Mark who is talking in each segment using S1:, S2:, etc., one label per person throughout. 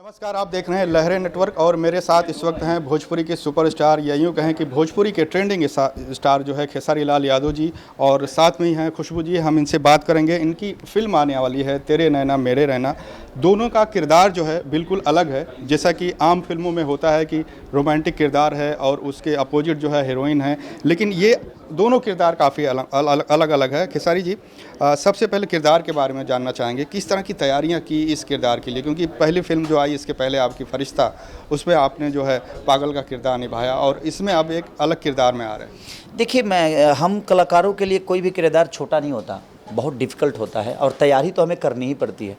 S1: नमस्कार, आप देख रहे हैं लहरें नेटवर्क और मेरे साथ इस वक्त हैं भोजपुरी के सुपरस्टार या यूँ कहें कि भोजपुरी के ट्रेंडिंग स्टार जो है खेसारी लाल यादव जी, और साथ में ही हैं खुशबू जी। हम इनसे बात करेंगे। इनकी फिल्म आने वाली है तेरे नैना मेरे रहना। दोनों का किरदार जो है बिल्कुल अलग है। जैसा कि आम फिल्मों में होता है कि रोमांटिक किरदार है और उसके अपोजिट जो है हीरोइन है, लेकिन ये दोनों किरदार काफ़ी अलग अलग है। खेसारी जी, सबसे पहले किरदार के बारे में जानना चाहेंगे, किस तरह की तैयारियां की इस किरदार के लिए, क्योंकि पहली फिल्म जो आई इसके पहले आपकी फरिश्ता, उसमें आपने जो है पागल का किरदार निभाया और इसमें अब एक अलग किरदार में आ रहे हैं।
S2: देखिए, हम कलाकारों के लिए कोई भी किरदार छोटा नहीं होता, बहुत डिफ़िकल्ट होता है और तैयारी तो हमें करनी ही पड़ती है।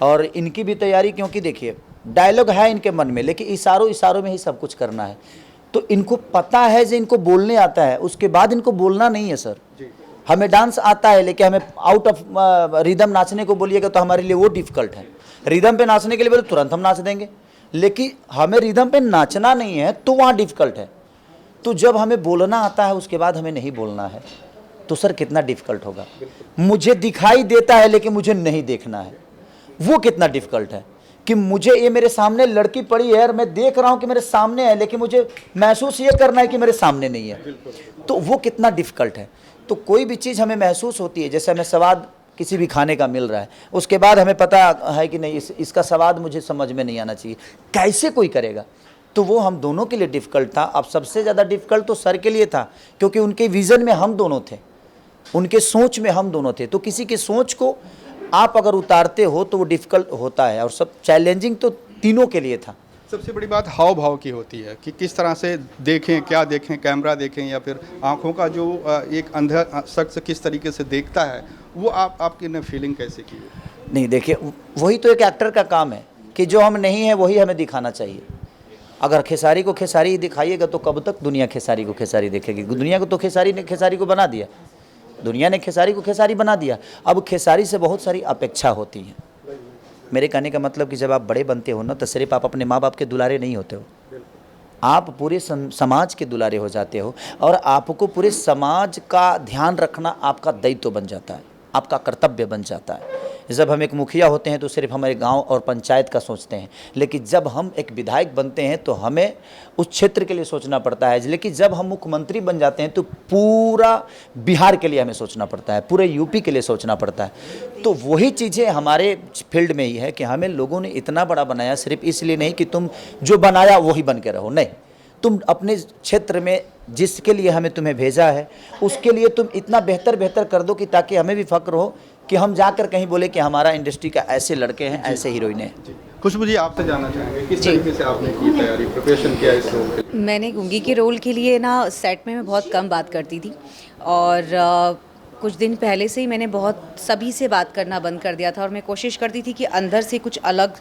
S2: और इनकी भी तैयारी, क्योंकि देखिए डायलॉग है इनके मन में, लेकिन इशारों में ही सब कुछ करना है। तो इनको पता है जो इनको बोलने आता है, उसके बाद इनको बोलना नहीं है सर। हमें डांस आता है, लेकिन हमें आउट ऑफ रिदम नाचने को बोलिएगा तो हमारे लिए वो डिफ़िकल्ट है। रिदम पे नाचने के लिए बोले तुरंत हम नाच देंगे, लेकिन हमें रिदम पे नाचना नहीं है तो वहाँ डिफ़िकल्ट है। तो जब हमें बोलना आता है उसके बाद हमें नहीं बोलना है तो सर कितना डिफ़िकल्ट होगा। मुझे दिखाई देता है लेकिन मुझे नहीं देखना है, वो कितना डिफ़िकल्ट है। कि मुझे ये मेरे सामने लड़की पड़ी है और मैं देख रहा हूँ कि मेरे सामने है, लेकिन मुझे महसूस ये करना है कि मेरे सामने नहीं है, तो वो कितना डिफ़िकल्ट है। तो कोई भी चीज़ हमें महसूस होती है, जैसे हमें स्वाद किसी भी खाने का मिल रहा है, उसके बाद हमें पता है कि नहीं इसका स्वाद मुझे समझ में नहीं आना चाहिए, कैसे कोई करेगा। तो वो हम दोनों के लिए डिफ़िकल्ट था। अब सबसे ज़्यादा डिफ़िकल्ट तो सर के लिए था, क्योंकि उनके विज़न में हम दोनों थे, उनके सोच में हम दोनों थे। तो किसी की सोच को आप अगर उतारते हो तो वो डिफ़िकल्ट होता है, और सब चैलेंजिंग तो तीनों के लिए था।
S1: सबसे बड़ी बात हाव भाव की होती है कि किस तरह से देखें, क्या देखें, कैमरा देखें या फिर आंखों का जो एक अंधा शख्स किस तरीके से देखता है, वो आपकी ने फीलिंग कैसे की है?
S2: नहीं देखिए, वही तो एक एक्टर का काम है कि जो हम नहीं हैं वही हमें दिखाना चाहिए। अगर खेसारी को खेसारी ही दिखाइएगा तो कब तक दुनिया खेसारी को खेसारी देखेगी। दुनिया को तो खेसारी ने खेसारी को बना दिया, दुनिया ने खेसारी को खेसारी बना दिया। अब खेसारी से बहुत सारी अपेक्षा होती हैं। मेरे कहने का मतलब कि जब आप बड़े बनते हो ना, तो सिर्फ आप अपने माँ बाप के दुलारे नहीं होते हो, आप पूरे समाज के दुलारे हो जाते हो, और आपको पूरे समाज का ध्यान रखना आपका दायित्व बन जाता है, आपका कर्तव्य बन जाता है। जब हम एक मुखिया होते हैं तो सिर्फ हमारे गांव और पंचायत का सोचते हैं, लेकिन जब हम एक विधायक बनते हैं तो हमें उस क्षेत्र के लिए सोचना पड़ता है, लेकिन जब हम मुख्यमंत्री बन जाते हैं तो पूरा बिहार के लिए हमें सोचना पड़ता है, पूरे यूपी के लिए सोचना पड़ता है। तो वही चीज़ें हमारे फील्ड में ही है कि हमें लोगों ने इतना बड़ा बनाया, सिर्फ इसलिए नहीं कि तुम जो बनाया वही बन के रहो, नहीं, तुम अपने क्षेत्र में जिसके लिए हमें तुम्हें भेजा है उसके लिए तुम इतना बेहतर कर दो कि ताकि हमें भी फक्र हो कि हम जाकर कहीं बोले कि हमारा इंडस्ट्री का ऐसे लड़के हैं, ऐसे हीरोइन हैं।
S1: खुशबू जी, आपसे जानना चाहेंगे किस तरीके से आपने की तैयारी, प्रिपरेशन किया इस रोल के लिए?
S3: मैंने गुंगी के रोल के लिए ना सेट में मैं बहुत कम बात करती थी, और कुछ दिन पहले से ही मैंने बहुत सभी से बात करना बंद कर दिया था, और मैं कोशिश करती थी कि अंदर से कुछ अलग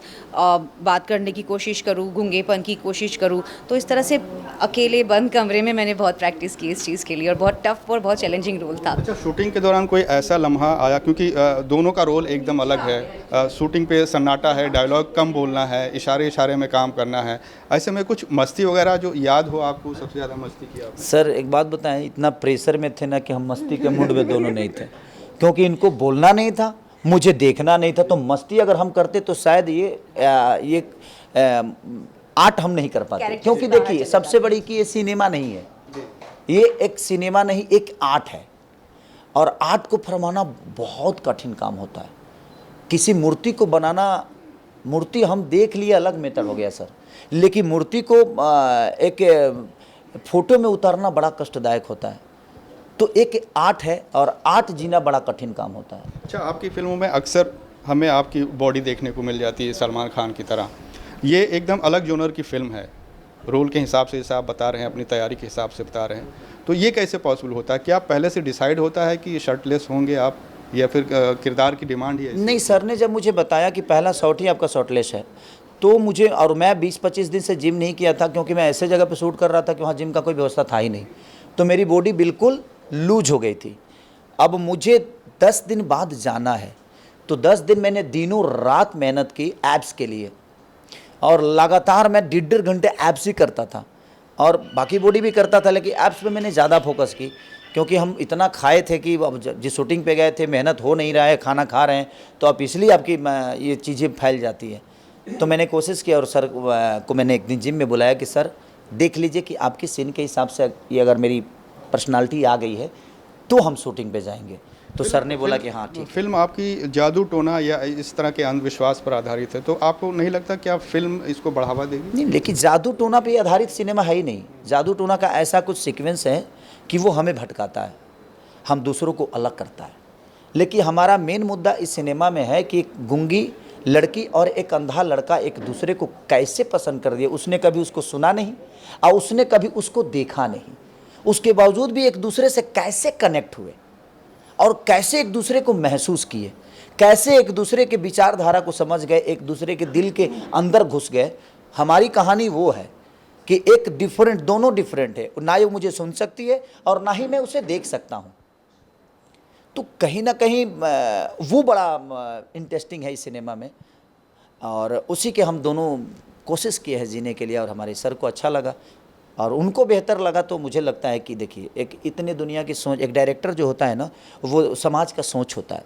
S3: बात करने की कोशिश करूं, गूंगेपन की कोशिश करूं। तो इस तरह से अकेले बंद कमरे में मैंने बहुत प्रैक्टिस की इस चीज़ के लिए, और बहुत टफ और बहुत चैलेंजिंग रोल था।
S1: अच्छा, शूटिंग के दौरान कोई ऐसा लम्हा आया, क्योंकि दोनों का रोल एकदम अलग है, शूटिंग पे सन्नाटा है, डायलॉग कम बोलना है, इशारे में काम करना है, ऐसे में कुछ मस्ती वगैरह जो याद हो आपको, सबसे ज़्यादा मस्ती की आपने?
S2: सर एक बात बताएं, इतना प्रेशर में थे ना कि हम मस्ती के मूड में दोनों नहीं थे, क्योंकि इनको बोलना नहीं था, मुझे देखना नहीं था। तो मस्ती अगर हम करते तो शायद ये आर्ट हम नहीं कर पाते, क्योंकि देखिए सबसे बड़ी कि ये सिनेमा नहीं है, ये एक सिनेमा नहीं, एक आर्ट है, और आर्ट को फरमाना बहुत कठिन काम होता है। किसी मूर्ति को बनाना, मूर्ति हम देख लिए अलग मेथड हो गया सर, लेकिन मूर्ति को एक फोटो में उतारना बड़ा कष्टदायक होता है। तो एक आर्ट है, और आर्ट जीना बड़ा कठिन काम होता है।
S1: अच्छा, आपकी फिल्मों में अक्सर हमें आपकी बॉडी देखने को मिल जाती है सलमान खान की तरह। ये एकदम अलग जोनर की फिल्म है, रोल के हिसाब से जैसे आप बता रहे हैं, अपनी तैयारी के हिसाब से बता रहे हैं, तो ये कैसे पॉसिबल होता है? क्या पहले से डिसाइड होता है कि शर्टलेस होंगे आप, या फिर किरदार की डिमांड ही है?
S2: नहीं, सर ने जब मुझे बताया कि पहला शॉट ही आपका शॉर्टलेस है, तो मुझे, और मैं 20-25 दिन से जिम नहीं किया था, क्योंकि मैं ऐसे जगह पे शूट कर रहा था कि वहाँ जिम का कोई व्यवस्था था ही नहीं, तो मेरी बॉडी बिल्कुल लूज हो गई थी। अब मुझे 10 दिन बाद जाना है, तो 10 दिन मैंने दिनों रात मेहनत की एब्स के लिए, और लगातार मैं 1.5 घंटे एब्स ही करता था, और बाकी बॉडी भी करता था, लेकिन एब्स पे मैंने ज़्यादा फोकस की, क्योंकि हम इतना खाए थे कि अब जिस शूटिंग पे गए थे, मेहनत हो नहीं रहा है, खाना खा रहे हैं, तो अब इसलिए आपकी ये चीज़ें फैल जाती है। तो मैंने कोशिश की और सर को मैंने एक दिन जिम में बुलाया कि सर देख लीजिए कि आपकी सीन के हिसाब से ये अगर मेरी पर्सनालिटी आ गई है तो हम शूटिंग पे जाएंगे। तो सर ने बोला कि हाँ ठीक।
S1: फिल्म आपकी जादू टोना या इस तरह के अंधविश्वास पर आधारित है, तो आपको नहीं लगता क्या फिल्म इसको बढ़ावा देगी?
S2: नहीं, लेकिन जादू टोना पे आधारित सिनेमा है ही नहीं। जादू टोना का ऐसा कुछ सीक्वेंस है कि वो हमें भटकाता है, हम दूसरों को अलग करता है। लेकिन हमारा मेन मुद्दा इस सिनेमा में है कि एक गूंगी लड़की और एक अंधा लड़का एक दूसरे को कैसे पसंद कर दिए। उसने कभी उसको सुना नहीं और उसने कभी उसको देखा नहीं, उसके बावजूद भी एक दूसरे से कैसे कनेक्ट हुए और कैसे एक दूसरे को महसूस किए, कैसे एक दूसरे के विचारधारा को समझ गए, एक दूसरे के दिल के अंदर घुस गए। हमारी कहानी वो है कि एक डिफरेंट, दोनों डिफरेंट है, ना ये मुझे सुन सकती है और ना ही मैं उसे देख सकता हूँ। तो कहीं ना कहीं वो बड़ा इंटरेस्टिंग है इस सिनेमा में, और उसी के हम दोनों कोशिश किए हैं जीने के लिए, और हमारे सर को अच्छा लगा और उनको बेहतर लगा। तो मुझे लगता है कि देखिए, एक इतने दुनिया की सोच, एक डायरेक्टर जो होता है ना, वो समाज का सोच होता है,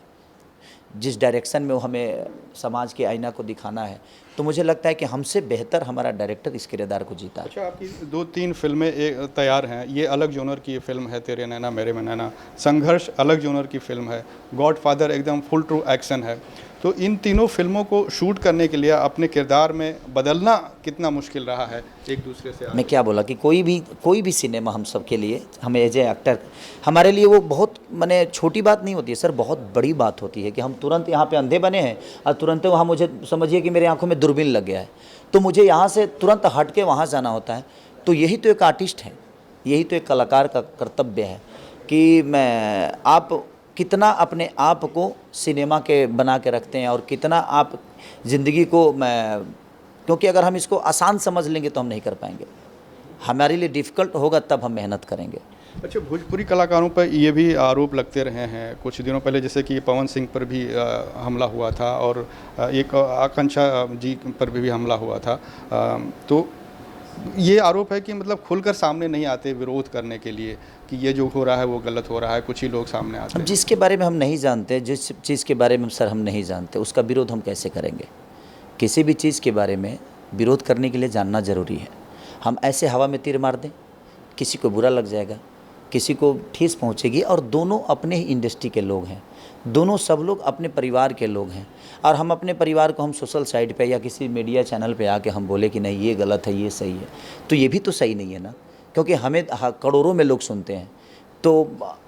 S2: जिस डायरेक्शन में वो हमें समाज के आईना को दिखाना है। तो मुझे लगता है कि हमसे बेहतर हमारा डायरेक्टर इस किरदार को जीता है।
S1: अच्छा, आपकी 2-3 फिल्में तैयार हैं। ये अलग जोनर की फिल्म है, तेरे नैना मेरे में नैना। संघर्ष अलग जोनर की फिल्म है। गॉडफादर एकदम फुल ट्रू एक्शन है। तो इन तीनों फिल्मों को शूट करने के लिए अपने किरदार में बदलना कितना मुश्किल रहा है एक दूसरे से?
S2: मैं क्या बोला कि कोई भी सिनेमा हम सब के लिए, हमें एज ए एक्टर, हमारे लिए वो बहुत माने छोटी बात नहीं होती है सर, बहुत बड़ी बात होती है कि हम तुरंत यहाँ पे अंधे बने हैं और तुरंत वहाँ, मुझे समझिए कि मेरे आंखों में दूरबीन लग गया है, तो मुझे यहाँ से तुरंत हट के वहाँ जाना होता है। तो यही तो एक आर्टिस्ट है, यही तो एक कलाकार का कर्तव्य है कि आप कितना अपने आप को सिनेमा के बना के रखते हैं और कितना आप ज़िंदगी को क्योंकि अगर हम इसको आसान समझ लेंगे तो हम नहीं कर पाएंगे, हमारे लिए डिफ़िकल्ट होगा तब हम मेहनत करेंगे।
S1: अच्छा, भोजपुरी कलाकारों पर ये भी आरोप लगते रहे हैं कुछ दिनों पहले, जैसे कि पवन सिंह पर भी हमला हुआ था और एक आकांक्षा जी पर भी हमला हुआ था। तो ये आरोप है कि मतलब खुलकर सामने नहीं आते विरोध करने के लिए कि ये जो हो रहा है वो गलत हो रहा है, कुछ ही लोग सामने आते हैं।
S2: जिसके बारे में हम नहीं जानते, जिस चीज़ के बारे में सर हम नहीं जानते, उसका विरोध हम कैसे करेंगे? किसी भी चीज़ के बारे में विरोध करने के लिए जानना ज़रूरी है। हम ऐसे हवा में तीर मार दें, किसी को बुरा लग जाएगा, किसी को ठेस पहुंचेगी, और दोनों अपने ही इंडस्ट्री के लोग हैं, दोनों सब लोग अपने परिवार के लोग हैं, और हम अपने परिवार को हम सोशल साइट पे या किसी मीडिया चैनल पे आके हम बोले कि नहीं ये गलत है, ये सही है, तो ये भी तो सही नहीं है ना, क्योंकि हमें करोड़ों में लोग सुनते हैं। तो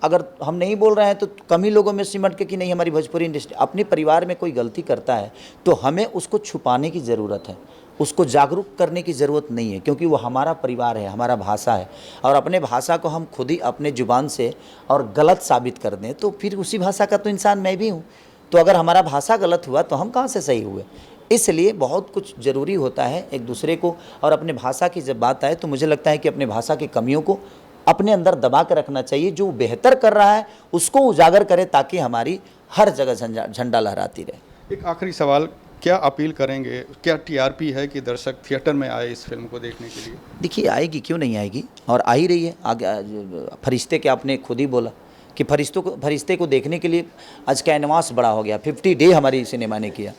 S2: अगर हम नहीं बोल रहे हैं तो कम ही लोगों में सिमट के कि नहीं हमारी भोजपुरी इंडस्ट्री, अपने परिवार में कोई गलती करता है तो हमें उसको छुपाने की ज़रूरत है, उसको जागरूक करने की ज़रूरत नहीं है, क्योंकि वो हमारा परिवार है, हमारा भाषा है, और अपने भाषा को हम खुद ही अपने ज़ुबान से और गलत साबित कर दें तो फिर उसी भाषा का तो इंसान मैं भी हूँ। तो अगर हमारा भाषा गलत हुआ तो हम कहाँ से सही हुए? इसलिए बहुत कुछ ज़रूरी होता है एक दूसरे को, और अपने भाषा की जब बात आए तो मुझे लगता है कि अपने भाषा की कमियों को अपने अंदर दबा कर रखना चाहिए, जो बेहतर कर रहा है उसको उजागर करे ताकि हमारी हर जगह झंडा लहराती रहे।
S1: एक आखिरी सवाल, क्या अपील करेंगे, क्या टीआरपी है कि दर्शक थिएटर में आए इस फिल्म को देखने के लिए?
S2: देखिए, आएगी, क्यों नहीं आएगी, और आ ही रही है। आगे फरिश्ते के आपने खुद ही बोला कि फरिश्ते को देखने के लिए आज कैनवास बड़ा हो गया, 50 डे हमारी सिनेमा ने किया।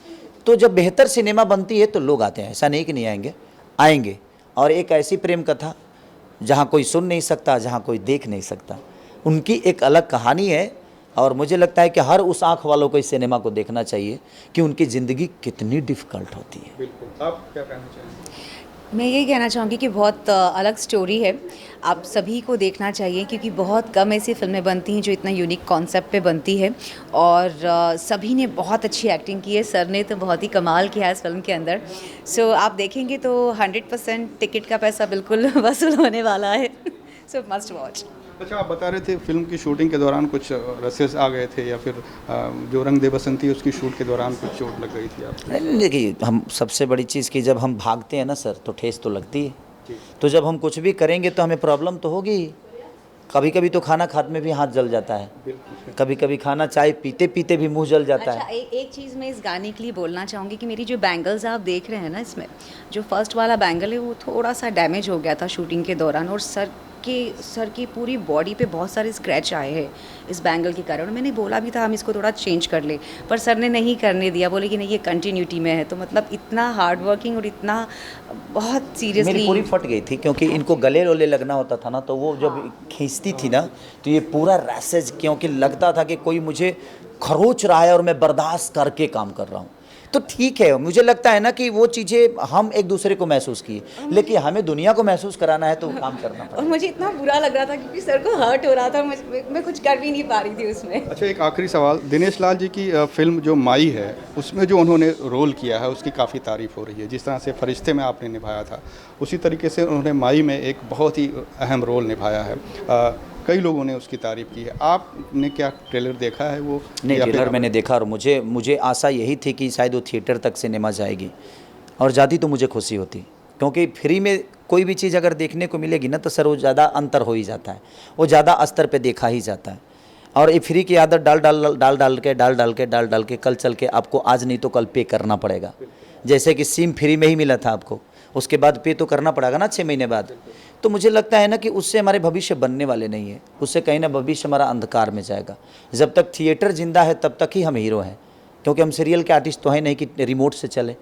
S2: तो जब बेहतर सिनेमा बनती है तो लोग आते हैं, ऐसा नहीं कि नहीं आएंगे, आएंगे। और एक ऐसी प्रेम कथा जहाँ कोई सुन नहीं सकता, जहाँ कोई देख नहीं सकता, उनकी एक अलग कहानी है, और मुझे लगता है कि हर उस आँख वालों को इस सिनेमा को देखना चाहिए कि उनकी ज़िंदगी कितनी डिफ़िकल्ट होती है।
S1: बिल्कुल, आप क्या कहना चाहेंगे?
S3: मैं यही कहना चाहूँगी कि बहुत अलग स्टोरी है, आप सभी को देखना चाहिए, क्योंकि बहुत कम ऐसी फिल्में बनती हैं जो इतना यूनिक कॉन्सेप्ट पे बनती है, और सभी ने बहुत अच्छी एक्टिंग की है। सर ने तो बहुत ही कमाल किया है इस फिल्म के अंदर। सो आप देखेंगे तो 100% टिकट का पैसा बिल्कुल वसूल होने वाला है। सो मस्ट वॉच।
S1: अच्छा, आप बता रहे थे फिल्म की शूटिंग के दौरान कुछ रसेस आ गए थे, या फिर जो रंग दे बसंती उसकी शूट के दौरान कुछ चोट लग गई थी आपको?
S2: देखिए, हम सबसे बड़ी चीज़ की जब हम भागते हैं ना सर तो ठेस तो लगती है, तो जब हम कुछ भी करेंगे तो हमें प्रॉब्लम तो होगी ही। कभी कभी तो खाना खाते में भी हाथ जल जाता है, कभी कभी खाना चाय पीते पीते भी मुंह जल जाता
S3: अच्छा,
S2: है।
S3: एक चीज़ मैं इस गाने के लिए बोलना चाहूँगी कि मेरी जो बैंगल्स आप देख रहे हैं ना, इसमें जो फर्स्ट वाला बैंगल है वो थोड़ा सा डैमेज हो गया था शूटिंग के दौरान, और सर सर की पूरी बॉडी पे बहुत सारे स्क्रैच आए हैं इस बैंगल के कारण। मैंने बोला भी था हम इसको थोड़ा चेंज कर ले, पर सर ने नहीं करने दिया, बोले कि नहीं ये कंटिन्यूटी में है। तो मतलब इतना हार्ड वर्किंग और इतना बहुत सीरियसली
S2: मेरी पूरी फट गई थी, क्योंकि इनको गले लोले लगना होता था ना, तो वो जब खींचती थी ना तो ये पूरा रैसेज, क्योंकि लगता था कि कोई मुझे खरोच रहा है और मैं बर्दाश्त करके काम कर रहा हूँ। तो ठीक है, मुझे लगता है ना कि वो चीज़ें हम एक दूसरे को महसूस किए, लेकिन हमें दुनिया को महसूस कराना है तो काम करना
S3: और
S2: पड़ेगा।
S3: मुझे इतना बुरा लग रहा था क्योंकि सर को हर्ट हो रहा था, मैं कुछ कर भी नहीं पा रही थी उसमें।
S1: अच्छा, एक आखिरी सवाल, दिनेश लाल जी की फिल्म जो माई है उसमें जो उन्होंने रोल किया है उसकी काफ़ी तारीफ हो रही है। जिस तरह से फरिश्ते में आपने निभाया था उसी तरीके से उन्होंने माई में एक बहुत ही अहम रोल निभाया है। कई लोगों ने उसकी तारीफ की है। आपने क्या ट्रेलर देखा है वो?
S2: नहीं,
S1: या फिर
S2: ट्रेलर मैंने देखा और मुझे आशा यही थी कि शायद वो थिएटर तक सिनेमा जाएगी, और जाती तो मुझे खुशी होती, क्योंकि फ्री में कोई भी चीज़ अगर देखने को मिलेगी ना तो सर वो ज़्यादा अंतर हो ही जाता है, वो ज़्यादा स्तर पे देखा ही जाता है। और ये फ्री की आदत डाल डाल के कल चल के आपको आज नहीं तो कल पे करना पड़ेगा। जैसे कि सिम फ्री में ही मिला था आपको, उसके बाद पे तो करना पड़ेगा ना 6 महीने बाद। तो मुझे लगता है ना कि उससे हमारे भविष्य बनने वाले नहीं है, उससे कहीं ना भविष्य हमारा अंधकार में जाएगा। जब तक थिएटर जिंदा है तब तक ही हम हीरो हैं, क्योंकि हम सीरियल के आर्टिस्ट तो हैं नहीं कि रिमोट से चले।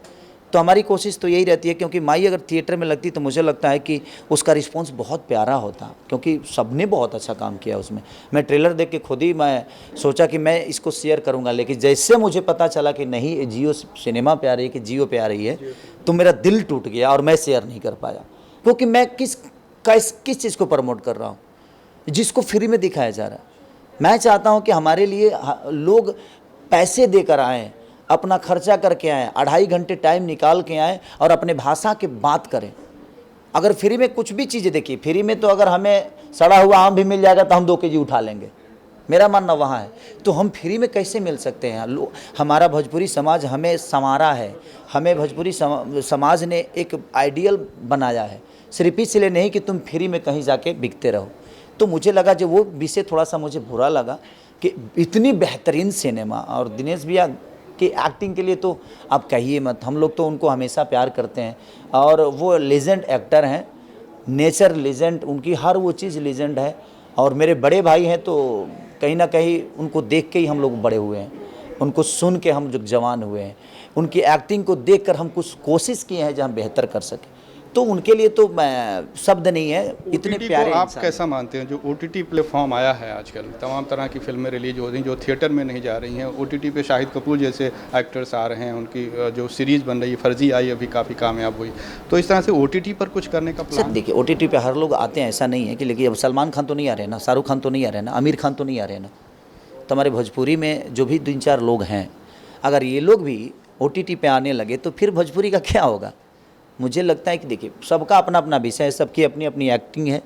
S2: तो हमारी कोशिश तो यही रहती है, क्योंकि माई अगर थिएटर में लगती तो मुझे लगता है कि उसका रिस्पांस बहुत प्यारा होता, क्योंकि सबने बहुत अच्छा काम किया उसमें। मैं ट्रेलर देख के खुद ही मैं सोचा कि मैं इसको शेयर करूंगा, लेकिन जैसे मुझे पता चला कि नहीं ये जियो सिनेमा पे आ रही है कि जियो पे आ रही है, तो मेरा दिल टूट गया और मैं शेयर नहीं कर पाया। क्योंकि मैं किस चीज़ को प्रमोट कर रहा हूँ जिसको फ्री में दिखाया जा रहा है। मैं चाहता हूँ कि हमारे लिए लोग पैसे देकर आएँ, अपना खर्चा करके आएँ, 2.5 घंटे टाइम निकाल के आएँ और अपने भाषा की बात करें। अगर फ्री में कुछ भी चीज़ें देखिए, फ्री में तो अगर हमें सड़ा हुआ आम भी मिल जाएगा तो हम 2 केजी उठा लेंगे, मेरा मानना वहाँ है। तो हम फ्री में कैसे मिल सकते हैं? हमारा भोजपुरी समाज हमें संवारा है, हमें भोजपुरी समाज ने एक आइडियल बनाया है, सिर्फ इसलिए नहीं कि तुम फ्री में कहीं जाके बिकते रहो। तो मुझे लगा जो वो विषय थोड़ा सा मुझे बुरा लगा कि इतनी बेहतरीन सिनेमा, और दिनेश भैया की एक्टिंग के लिए तो आप कहिए मत, हम लोग तो उनको हमेशा प्यार करते हैं, और वो लेजेंड एक्टर हैं, नेचर लेजेंड, उनकी हर वो चीज़ लेजेंड है। और मेरे बड़े भाई हैं, तो कहीं ना कहीं उनको देख के ही हम लोग बड़े हुए हैं, उनको सुन के हम जो जवान हुए हैं, उनकी एक्टिंग को देखकर हम कुछ कोशिश किए हैं जहाँ बेहतर कर सके। तो उनके लिए तो शब्द नहीं है, इतने
S1: OTT
S2: प्यारे
S1: को आप
S2: इंसान
S1: कैसा मानते हैं? जो OTT प्लेटफॉर्म आया है आजकल, तमाम तरह की फिल्में रिलीज हो रही हैं जो थिएटर में नहीं जा रही हैं, OTT पे शाहिद कपूर जैसे एक्टर्स आ रहे हैं, उनकी जो सीरीज़ बन रही है फर्जी आई अभी काफ़ी कामयाब हुई। तो इस तरह से OTT पर कुछ करने का
S2: सर
S1: प्लान?
S2: देखिए, OTT पे हर लोग आते हैं ऐसा नहीं है कि, लेकिन अब सलमान खान तो नहीं आ रहे ना, शाहरुख खान तो नहीं आ रहे ना, आमिर खान तो नहीं आ रहे ना। तो हमारे भोजपुरी में जो भी 3-4 लोग हैं, अगर ये लोग भी OTT पे आने लगे तो फिर भोजपुरी का क्या होगा? मुझे लगता है कि देखिए, सबका अपना अपना विषय है, सबकी अपनी अपनी एक्टिंग है,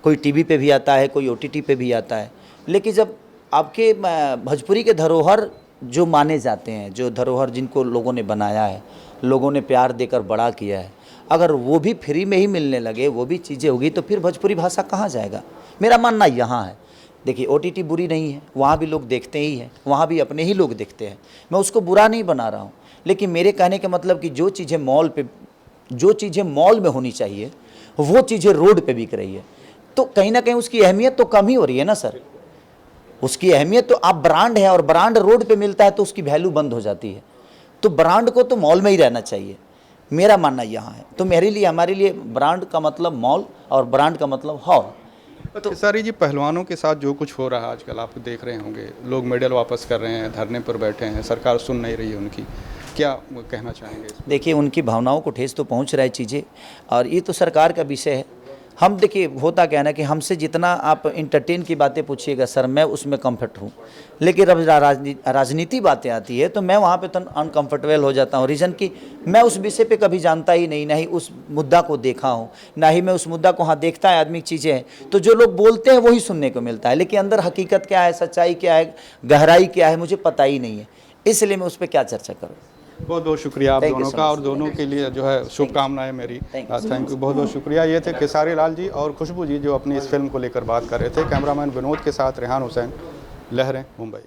S2: कोई टीवी पे भी आता है, कोई OTT पे भी आता है। लेकिन जब आपके भोजपुरी के धरोहर जो माने जाते हैं, जो धरोहर जिनको लोगों ने बनाया है, लोगों ने प्यार देकर बड़ा किया है, अगर वो भी फ्री में ही मिलने लगे, वो भी चीज़ें होगी, तो फिर भोजपुरी भाषा कहाँ जाएगा? मेरा मानना यहाँ है। देखिए, OTT बुरी नहीं है, वहाँ भी लोग देखते ही हैं, वहाँ भी अपने ही लोग देखते हैं, मैं उसको बुरा नहीं बना रहा हूँ। लेकिन मेरे कहने का मतलब कि जो चीज़ें मॉल में होनी चाहिए वो चीज़ें रोड पे बिक रही है, तो कहीं ना कहीं उसकी अहमियत तो कम ही हो रही है ना सर। उसकी अहमियत तो, आप ब्रांड है और ब्रांड रोड पे मिलता है तो उसकी वैल्यू बंद हो जाती है। तो ब्रांड को तो मॉल में ही रहना चाहिए, मेरा मानना यहाँ है। तो हमारे लिए ब्रांड का मतलब मॉल और ब्रांड का मतलब हॉल।
S1: तो सारी जी, पहलवानों के साथ जो कुछ हो रहा है आजकल आप देख रहे होंगे, लोग मेडल वापस कर रहे हैं, धरने पर बैठे हैं, सरकार सुन नहीं रही है उनकी, क्या कहना चाहेंगे?
S2: देखिए, उनकी भावनाओं को ठेस तो पहुंच रहा है चीज़ें, और ये तो सरकार का विषय है। हम देखिए, होता क्या है ना कि हमसे जितना आप इंटरटेन की बातें पूछिएगा सर, मैं उसमें कंफर्ट हूँ, लेकिन जब राजनीति बातें आती है तो मैं वहाँ पे तो अनकंफर्टेबल हो जाता हूँ। रीज़न कि मैं उस विषय पे कभी जानता ही नहीं, ना ही उस मुद्दा को देखा हूँ, ना ही मैं उस मुद्दा को, हाँ देखता है आदमी चीज़ें हैं, तो जो लोग बोलते हैं वही सुनने को मिलता है, लेकिन अंदर हकीकत क्या है, सच्चाई क्या है, गहराई क्या है, मुझे पता ही नहीं है, इसलिए मैं उस पर क्या चर्चा करूँ।
S1: बहुत बहुत शुक्रिया आप दोनों का, और दोनों के लिए जो है शुभकामनाएं मेरी। थैंक यू, बहुत बहुत शुक्रिया। ये थे खेसारी लाल जी और खुशबू जी जो अपनी इस फिल्म को लेकर बात कर रहे थे। कैमरामैन विनोद के साथ रेहान हुसैन, लहरें, मुंबई।